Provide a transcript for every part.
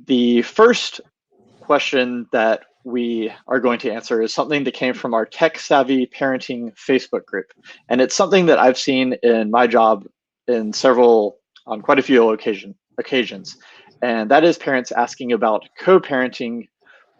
The first question that we are going to answer is something that came from our Tech Savvy Parenting Facebook group. And it's something that I've seen in my job in on quite a few occasions. And that is parents asking about co-parenting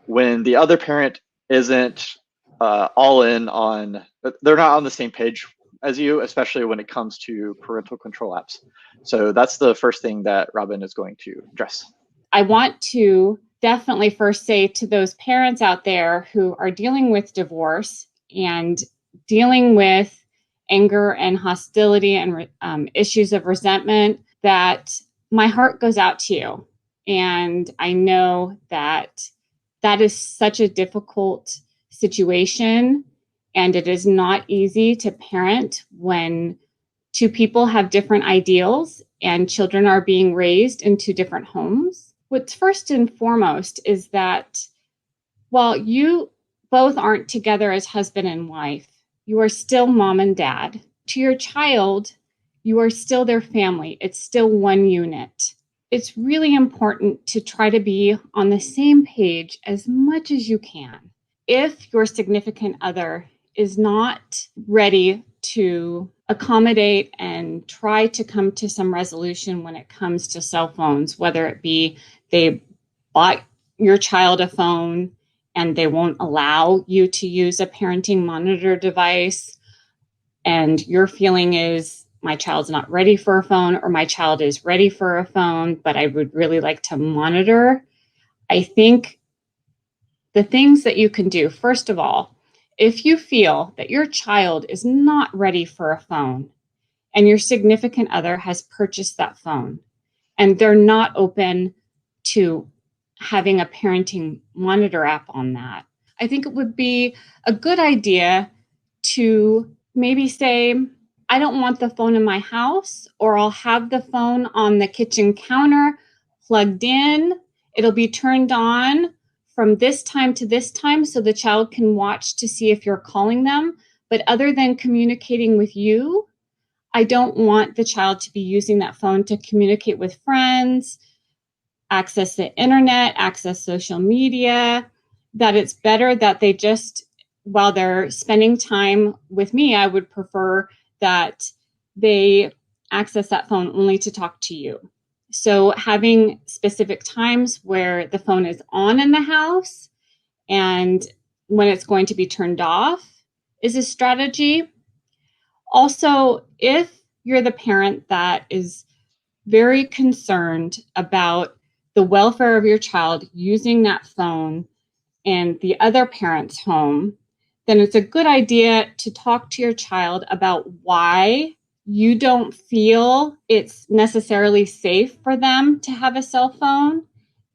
when the other parent isn't all in on, they're not on the same page as you, especially when it comes to parental control apps. So that's the first thing that Robyn is going to address. I want to definitely first say to those parents out there who are dealing with divorce and dealing with anger and hostility and issues of resentment, that my heart goes out to you. And I know that that is such a difficult situation, and it is not easy to parent when two people have different ideals and children are being raised in two different homes. What's first and foremost is that while you both aren't together as husband and wife, you are still mom and dad. To your child, you are still their family. It's still one unit. It's really important to try to be on the same page as much as you can. If your significant other is not ready to accommodate and try to come to some resolution when it comes to cell phones, whether it be they bought your child a phone and they won't allow you to use a parenting monitor device, and your feeling is my child's not ready for a phone, or my child is ready for a phone, but I would really like to monitor. I think the things that you can do, first of all, if you feel that your child is not ready for a phone and your significant other has purchased that phone and they're not open to having a parenting monitor app on that, I think it would be a good idea to maybe say, I don't want the phone in my house, or I'll have the phone on the kitchen counter plugged in. It'll be turned on from this time to this time so the child can watch to see if you're calling them. But other than communicating with you, I don't want the child to be using that phone to communicate with friends, access the internet, access social media. That it's better that they just, while they're spending time with me, I would prefer that they access that phone only to talk to you. So having specific times where the phone is on in the house and when it's going to be turned off is a strategy. Also, if you're the parent that is very concerned about the welfare of your child using that phone in the other parent's home, then it's a good idea to talk to your child about why you don't feel it's necessarily safe for them to have a cell phone,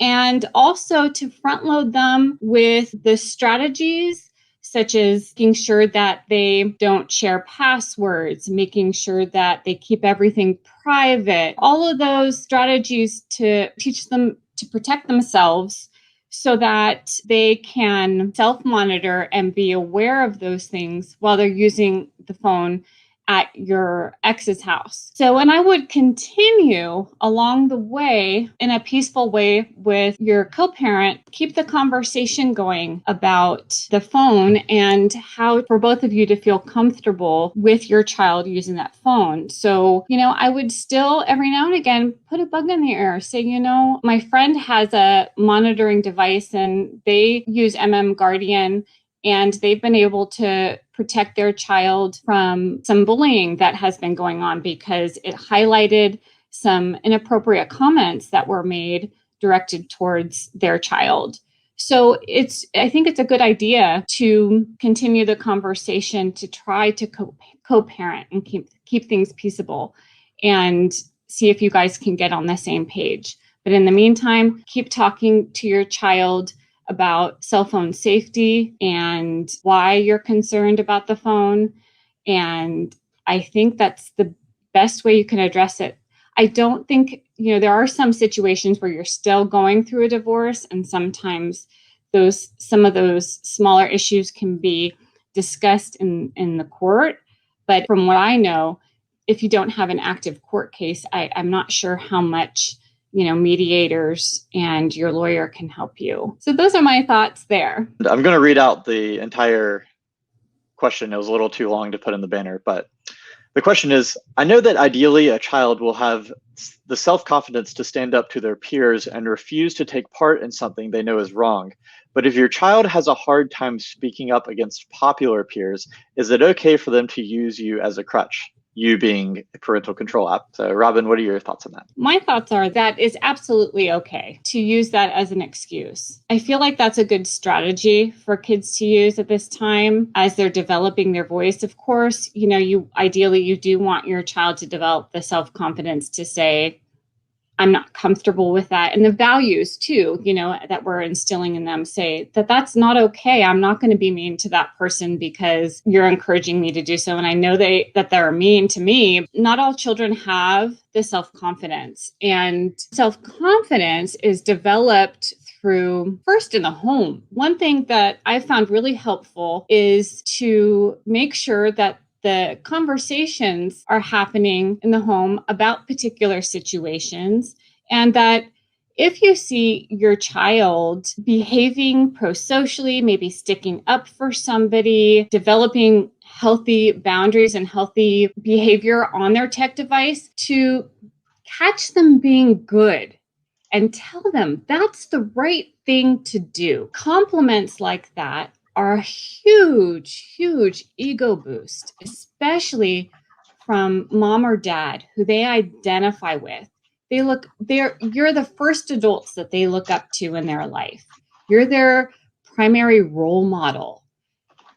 and also to front load them with the strategies such as making sure that they don't share passwords, making sure that they keep everything private, all of those strategies to teach them to protect themselves so that they can self-monitor and be aware of those things while they're using the phone at your ex's house. So, and I would continue along the way in a peaceful way with your co-parent, keep the conversation going about the phone and how for both of you to feel comfortable with your child using that phone. So, I would still every now and again put a bug in the air, say, my friend has a monitoring device and they use MMGuardian, and they've been able to protect their child from some bullying that has been going on because it highlighted some inappropriate comments that were made directed towards their child. So I think it's a good idea to continue the conversation to try to co-parent and keep things peaceable and see if you guys can get on the same page. But in the meantime, keep talking to your child about cell phone safety and why you're concerned about the phone. And I think that's the best way you can address it. I don't think, there are some situations where you're still going through a divorce, and sometimes some of those smaller issues can be discussed in the court. But from what I know, if you don't have an active court case, I'm not sure how much mediators, and your lawyer can help you. So those are my thoughts there. I'm going to read out the entire question. It was a little too long to put in the banner, but the question is, I know that ideally a child will have the self-confidence to stand up to their peers and refuse to take part in something they know is wrong. But if your child has a hard time speaking up against popular peers, is it okay for them to use you as a crutch? You being a parental control app. So Robyn, what are your thoughts on that? My thoughts are that it's absolutely okay to use that as an excuse. I feel like that's a good strategy for kids to use at this time as they're developing their voice. Of course, ideally you do want your child to develop the self-confidence to say, I'm not comfortable with that. And the values too, that we're instilling in them say that that's not okay. I'm not going to be mean to that person because you're encouraging me to do so. And I know that they're mean to me. Not all children have the self-confidence, and self-confidence is developed through first in the home. One thing that I found really helpful is to make sure that the conversations are happening in the home about particular situations, and that if you see your child behaving pro-socially, maybe sticking up for somebody, developing healthy boundaries and healthy behavior on their tech device, to catch them being good and tell them that's the right thing to do. Compliments like that are a huge, huge ego boost, especially from mom or dad who they identify with. You're the first adults that they look up to in their life. You're their primary role model.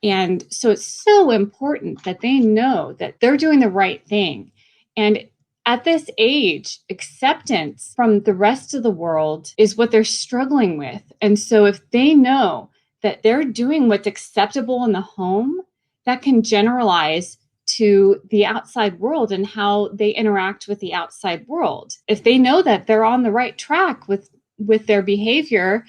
And so it's so important that they know that they're doing the right thing. And at this age, acceptance from the rest of the world is what they're struggling with. And so if they know that they're doing what's acceptable in the home, that can generalize to the outside world and how they interact with the outside world. If they know that they're on the right track with their behavior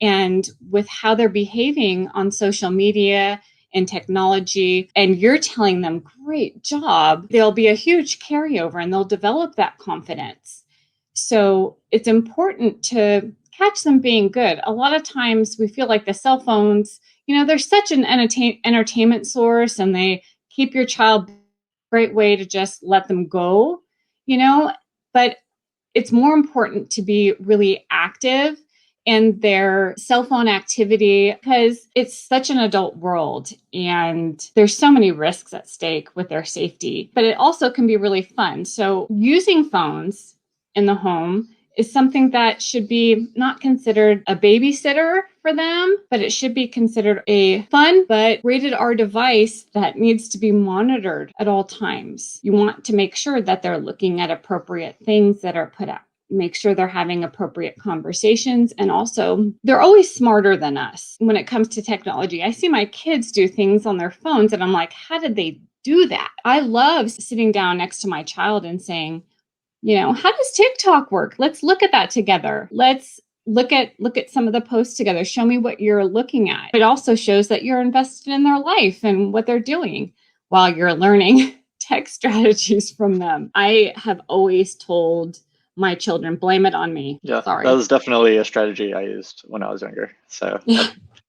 and with how they're behaving on social media and technology, and you're telling them, great job, there'll be a huge carryover and they'll develop that confidence. So it's important to catch them being good. A lot of times we feel like the cell phones, they're such an entertainment source, and they keep your child a great way to just let them go, but it's more important to be really active in their cell phone activity because it's such an adult world and there's so many risks at stake with their safety, but it also can be really fun. So using phones in the home is something that should be not considered a babysitter for them, but it should be considered a fun but rated R device that needs to be monitored at all times. You want to make sure that they're looking at appropriate things that are put out. Make sure they're having appropriate conversations. And also, they're always smarter than us when it comes to technology. I see my kids do things on their phones and I'm like, how did they do that? I love sitting down next to my child and saying, how does TikTok work? Let's look at that together. Let's look at some of the posts together. Show me what you're looking at. It also shows that you're invested in their life and what they're doing while you're learning tech strategies from them. I have always told my children, blame it on me. Yeah, Sorry. That was definitely a strategy I used when I was younger. So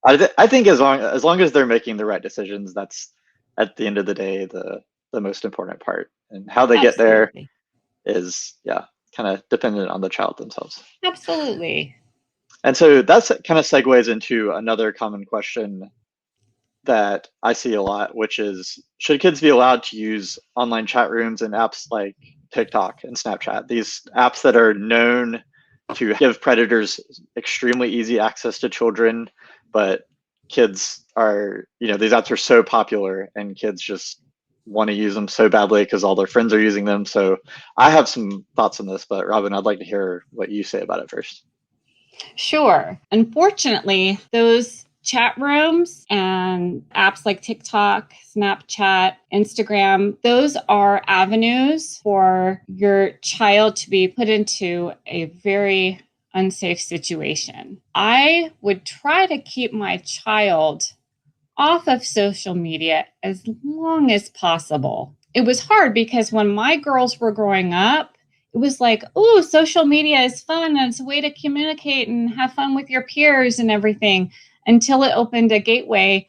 I think as long as they're making the right decisions, that's at the end of the day the most important part. And how they get there is kind of dependent on the child themselves. Absolutely. And so that's kind of segues into another common question that I see a lot, which is, should kids be allowed to use online chat rooms and apps like TikTok and Snapchat, these apps that are known to give predators extremely easy access to children, but kids are, these apps are so popular and kids just want to use them so badly because all their friends are using them. So I have some thoughts on this, but Robyn, I'd like to hear what you say about it first. Sure. Unfortunately, those chat rooms and apps like TikTok, Snapchat, Instagram, those are avenues for your child to be put into a very unsafe situation. I would try to keep my child off of social media as long as possible. It was hard because when my girls were growing up, it was like, oh, social media is fun and it's a way to communicate and have fun with your peers and everything, until it opened a gateway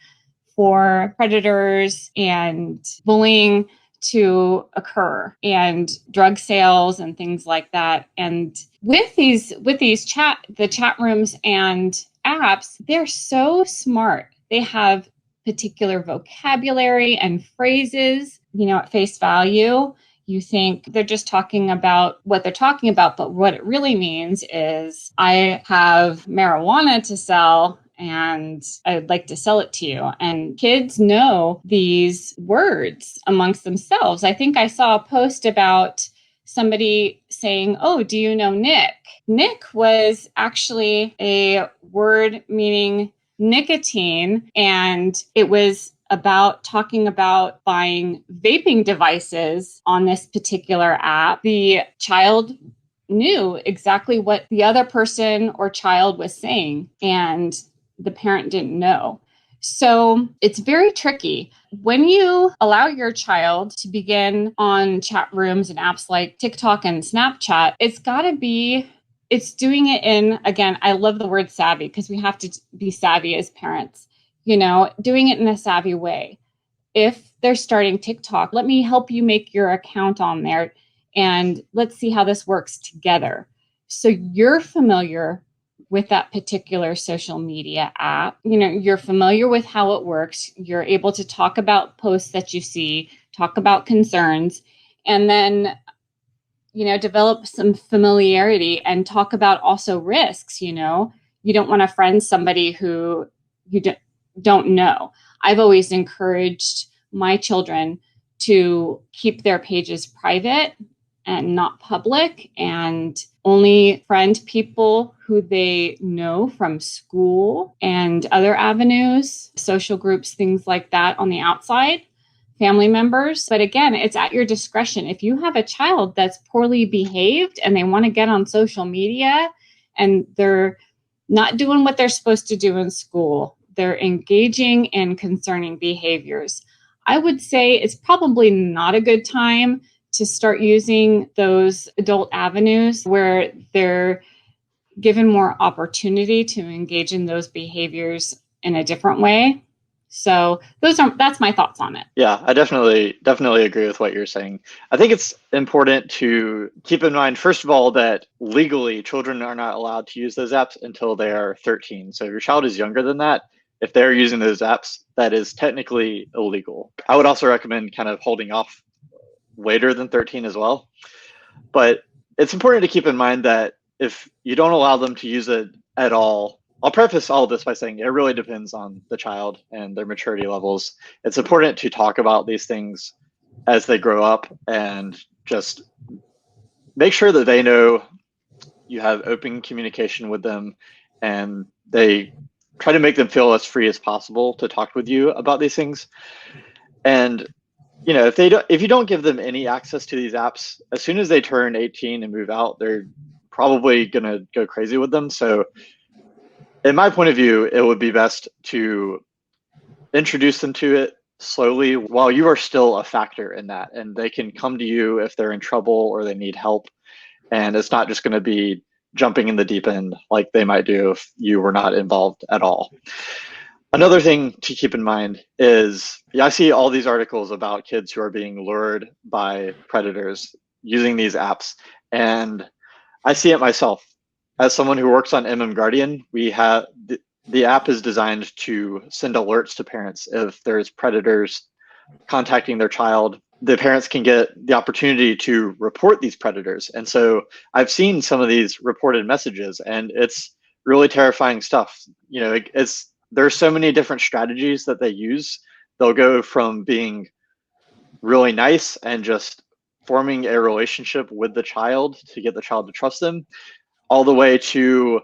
for predators and bullying to occur, and drug sales and things like that. And with the chat rooms and apps, they're so smart. They have particular vocabulary and phrases, at face value. You think they're just talking about what they're talking about, but what it really means is, I have marijuana to sell and I'd like to sell it to you. And kids know these words amongst themselves. I think I saw a post about somebody saying, oh, do you know Nick? Nick was actually a word meaning nicotine, and it was about talking about buying vaping devices on this particular app. The child knew exactly what the other person or child was saying, and the parent didn't know. So it's very tricky. When you allow your child to begin on chat rooms and apps like TikTok and Snapchat, it's doing it in, again, I love the word savvy, because we have to be savvy as parents, doing it in a savvy way. If they're starting TikTok, let me help you make your account on there, and let's see how this works together. So you're familiar with that particular social media app. You're familiar with how it works. You're able to talk about posts that you see, talk about concerns, and then, develop some familiarity and talk about also risks. You don't want to friend somebody who you don't know. I've always encouraged my children to keep their pages private and not public, and only friend people who they know from school and other avenues, social groups, things like that on the outside, family members. But again, it's at your discretion. If you have a child that's poorly behaved and they want to get on social media and they're not doing what they're supposed to do in school, they're engaging in concerning behaviors, I would say it's probably not a good time to start using those adult avenues where they're given more opportunity to engage in those behaviors in a different way. So that's my thoughts on it. Yeah, I definitely agree with what you're saying. I think it's important to keep in mind, first of all, that legally children are not allowed to use those apps until they are 13. So if your child is younger than that, if they're using those apps, that is technically illegal. I would also recommend kind of holding off later than 13 as well. But it's important to keep in mind that if you don't allow them to use it at all, I'll preface all of this by saying it really depends on the child and their maturity levels. It's important to talk about these things as they grow up and just make sure that they know you have open communication with them, and they try to make them feel as free as possible to talk with you about these things. And if you don't give them any access to these apps, as soon as they turn 18 and move out, they're probably going to go crazy with them. So in my point of view, it would be best to introduce them to it slowly while you are still a factor in that. And they can come to you if they're in trouble or they need help. And it's not just going to be jumping in the deep end like they might do if you were not involved at all. Another thing to keep in mind is, I see all these articles about kids who are being lured by predators using these apps, and I see it myself. As someone who works on MMGuardian, we have the app is designed to send alerts to parents if there's predators contacting their child. The parents can get the opportunity to report these predators, and so I've seen some of these reported messages, and it's really terrifying stuff. There's so many different strategies that they use. They'll go from being really nice and just forming a relationship with the child to get the child to trust them, all the way to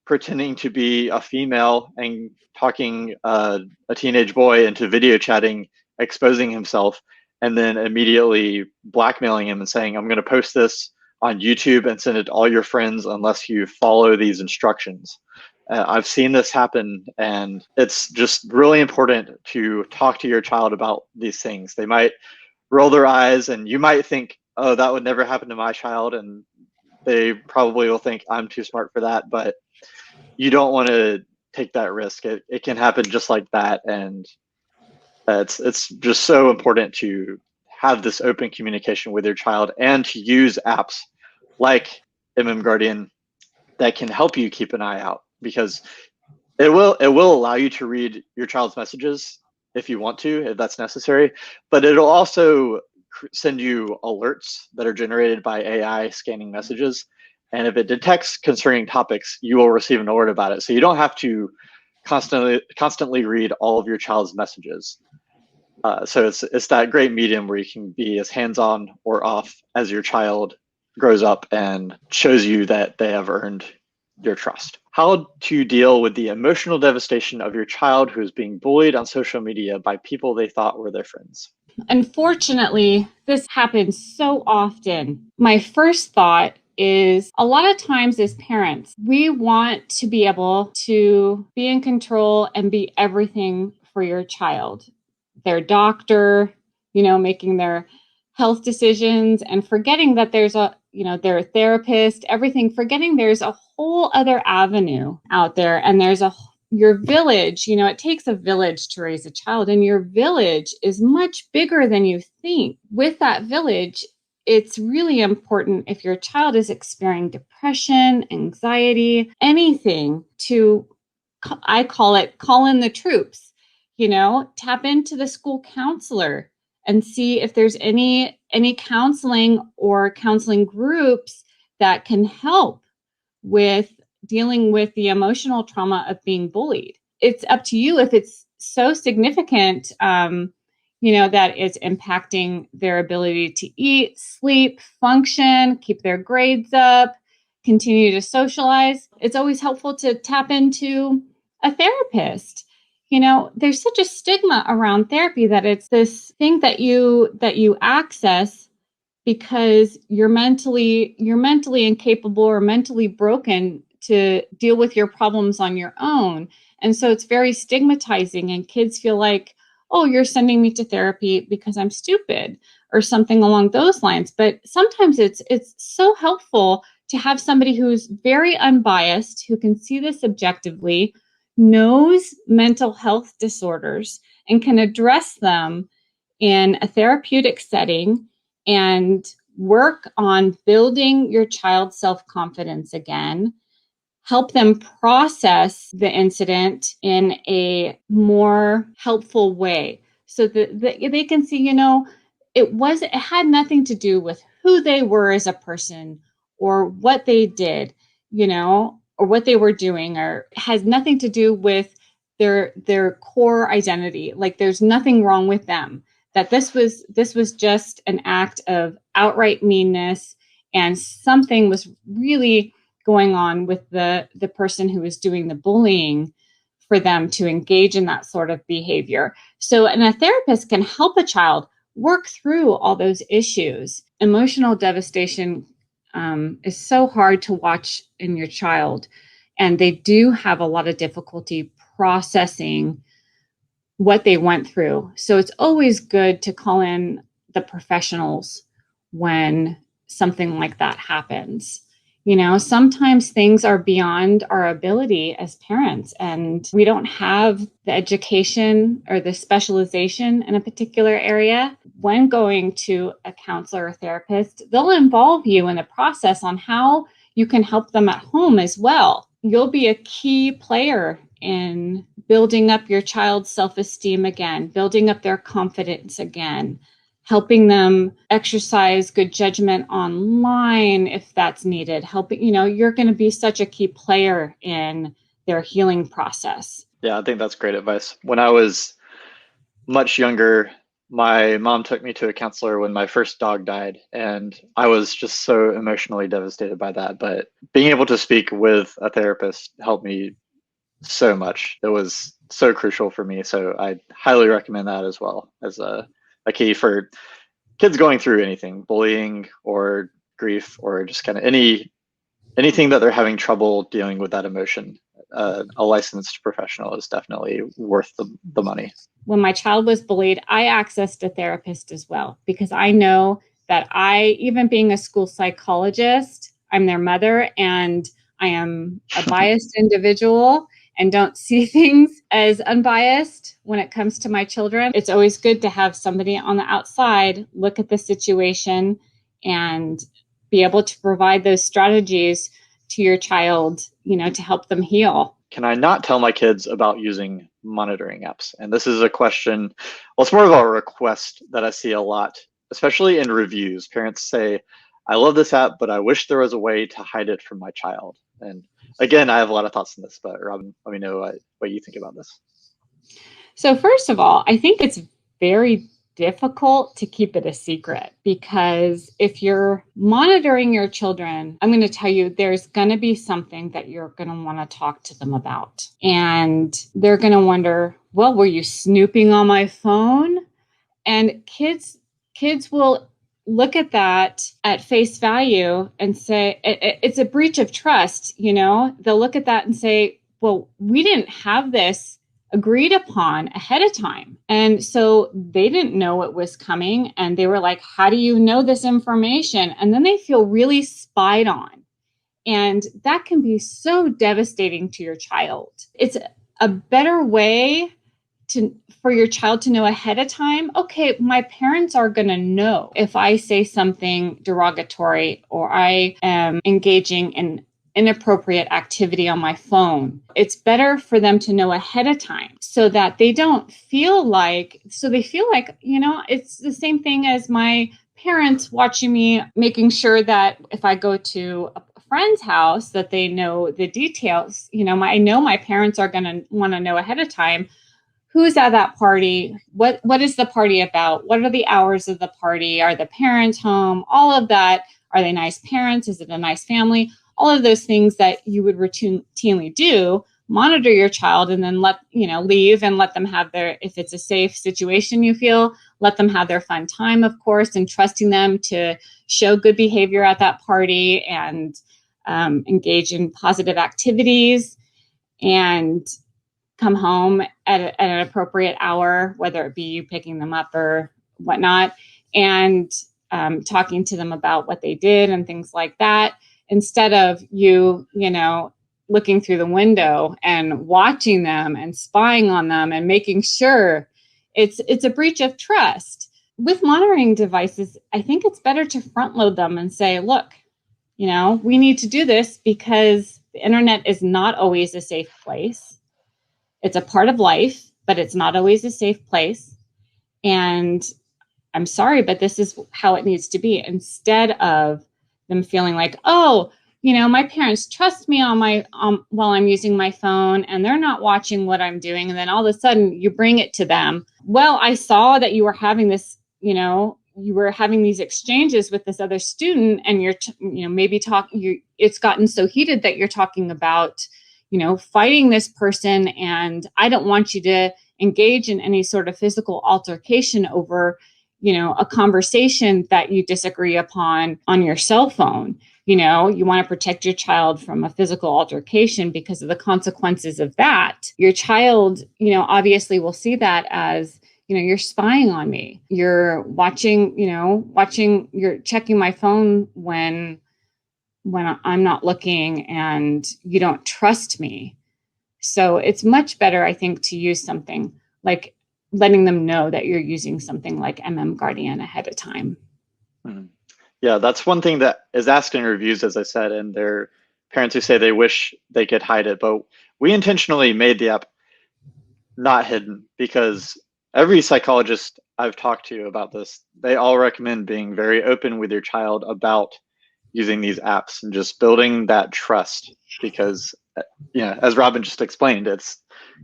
pretending to be a female and talking a teenage boy into video chatting, exposing himself, and then immediately blackmailing him and saying, I'm going to post this on YouTube and send it to all your friends unless you follow these instructions. I've seen this happen, and it's just really important to talk to your child about these things. They might roll their eyes, and you might think, oh, that would never happen to my child, and They probably will think I'm too smart for that, but you don't want to take that risk. It can happen just like that. And it's just so important to have this open communication with your child and to use apps like MMGuardian that can help you keep an eye out, because it will allow you to read your child's messages if you want to, if that's necessary, but it'll also send you alerts that are generated by AI scanning messages. And if it detects concerning topics, you will receive an alert about it. So you don't have to constantly read all of your child's messages. So it's that great medium where you can be as hands-on or off as your child grows up and shows you that they have earned your trust. How to deal with the emotional devastation of your child who is being bullied on social media by people they thought were their friends. Unfortunately, this happens so often. My first thought is a lot of times as parents, we want to be able to be in control and be everything for your child. Their doctor, making their health decisions and forgetting that there's they're a therapist, everything, forgetting there's a whole other avenue out there. And there's your village, it takes a village to raise a child, and your village is much bigger than you think. With that village, it's really important if your child is experiencing depression, anxiety, anything, I call it, call in the troops, tap into the school counselor and see if there's any counseling or counseling groups that can help with dealing with the emotional trauma of being bullied. It's up to you if it's so significant, that it's impacting their ability to eat, sleep, function, keep their grades up, continue to socialize. It's always helpful to tap into a therapist. There's such a stigma around therapy that it's this thing that you access because you're mentally incapable or mentally broken to deal with your problems on your own. And so it's very stigmatizing, and kids feel like, oh, you're sending me to therapy because I'm stupid or something along those lines. But sometimes it's so helpful to have somebody who's very unbiased, who can see this objectively, knows mental health disorders, and can address them in a therapeutic setting and work on building your child's self-confidence again, help them process the incident in a more helpful way so that they can see, it had nothing to do with who they were as a person or what they did, or what they were doing, or has nothing to do with their core identity. Like there's nothing wrong with them, that this was just an act of outright meanness, and something was really going on with the person who was doing the bullying for them to engage in that sort of behavior. So, and a therapist can help a child work through all those issues. Emotional devastation is so hard to watch in your child, and they do have a lot of difficulty processing what they went through. So it's always good to call in the professionals when something like that happens. Sometimes things are beyond our ability as parents, and we don't have the education or the specialization in a particular area. When going to a counselor or therapist, they'll involve you in the process on how you can help them at home as well. You'll be a key player in building up your child's self-esteem again, building up their confidence again, helping them exercise good judgment online if that's needed. You're going to be such a key player in their healing process. Yeah, I think that's great advice. When I was much younger, my mom took me to a counselor when my first dog died, and I was just so emotionally devastated by that. But being able to speak with a therapist helped me so much. It was so crucial for me. So I highly recommend that as well as a key for kids going through anything, bullying or grief, or just kind of anything that they're having trouble dealing with that emotion. A licensed professional is definitely worth the money. When my child was bullied, I accessed a therapist as well, because I know that even being a school psychologist, I'm their mother and I am a biased individual and don't see things as unbiased when it comes to my children. It's always good to have somebody on the outside look at the situation and be able to provide those strategies to your child, to help them heal. Can I not tell my kids about using monitoring apps? And this is a question, well, it's more of a request that I see a lot, especially in reviews. Parents say, I love this app, but I wish there was a way to hide it from my child. And again, I have a lot of thoughts on this, but Robyn, let me know what you think about this. So first of all, I think it's very difficult to keep it a secret, because if you're monitoring your children, I'm going to tell you there's going to be something that you're going to want to talk to them about. And they're going to wonder, well, were you snooping on my phone? And kids will look at that at face value and say, it's a breach of trust. They'll look at that and say, well, we didn't have this agreed upon ahead of time. And so they didn't know it was coming. And they were like, how do you know this information? And then they feel really spied on. And that can be so devastating to your child. It's a better way for your child to know ahead of time, okay, my parents are going to know if I say something derogatory or I am engaging in inappropriate activity on my phone. It's better for them to know ahead of time so that they don't feel like, it's the same thing as my parents watching me, making sure that if I go to a friend's house that they know the details. I know my parents are going to want to know ahead of time who's at that party, what is the party about, what are the hours of the party, are the parents home, all of that. Are they nice parents? Is it a nice family? All of those things that you would routinely do, monitor your child and then leave and let them have if it's a safe situation you feel, let them have their fun time, of course, and trusting them to show good behavior at that party and engage in positive activities and come home at an appropriate hour, whether it be you picking them up or whatnot, and talking to them about what they did and things like that, instead of you looking through the window and watching them and spying on them and making sure it's a breach of trust. With monitoring devices, I think it's better to front load them and say, look, we need to do this because the internet is not always a safe place. It's a part of life, but it's not always a safe place. And I'm sorry, but this is how it needs to be, instead of them feeling like, oh, my parents trust me while I'm using my phone and they're not watching what I'm doing. And then all of a sudden you bring it to them. Well, I saw that you were having this, you were having these exchanges with this other student and you're, maybe it's gotten so heated that you're talking about, fighting this person. And I don't want you to engage in any sort of physical altercation over, a conversation that you disagree upon on your cell phone. You want to protect your child from a physical altercation because of the consequences of that. Your child, obviously will see that as, you're spying on me. You're watching, you're checking my phone when I'm not looking and you don't trust me. So it's much better, I think, to use something like letting them know that you're using something like MMGuardian ahead of time. Mm-hmm. Yeah, that's one thing that is asked in reviews, as I said, and there are parents who say they wish they could hide it, but we intentionally made the app not hidden because every psychologist I've talked to about this, they all recommend being very open with your child about using these apps and just building that trust because, as Robyn just explained,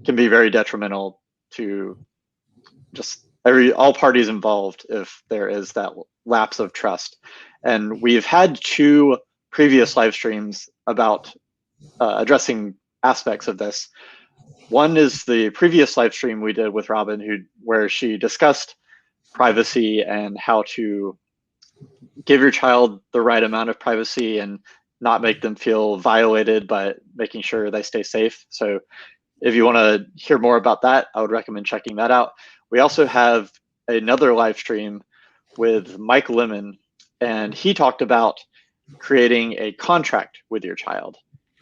can be very detrimental to just all parties involved if there is that lapse of trust. And we've had 2 previous live streams about addressing aspects of this. One is the previous live stream we did with Robyn, where she discussed privacy and how to give your child the right amount of privacy and not make them feel violated, but making sure they stay safe. So if you want to hear more about that, I would recommend checking that out. We also have another live stream with Mike Lemon, and he talked about creating a contract with your child.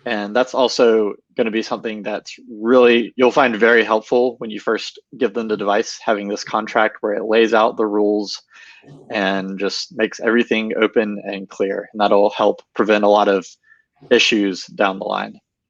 And that's also going to be something that's really, you'll find very helpful when you first give them the device, having this contract where it lays out the rules and just makes everything open and clear. And that'll help prevent a lot of issues down the line.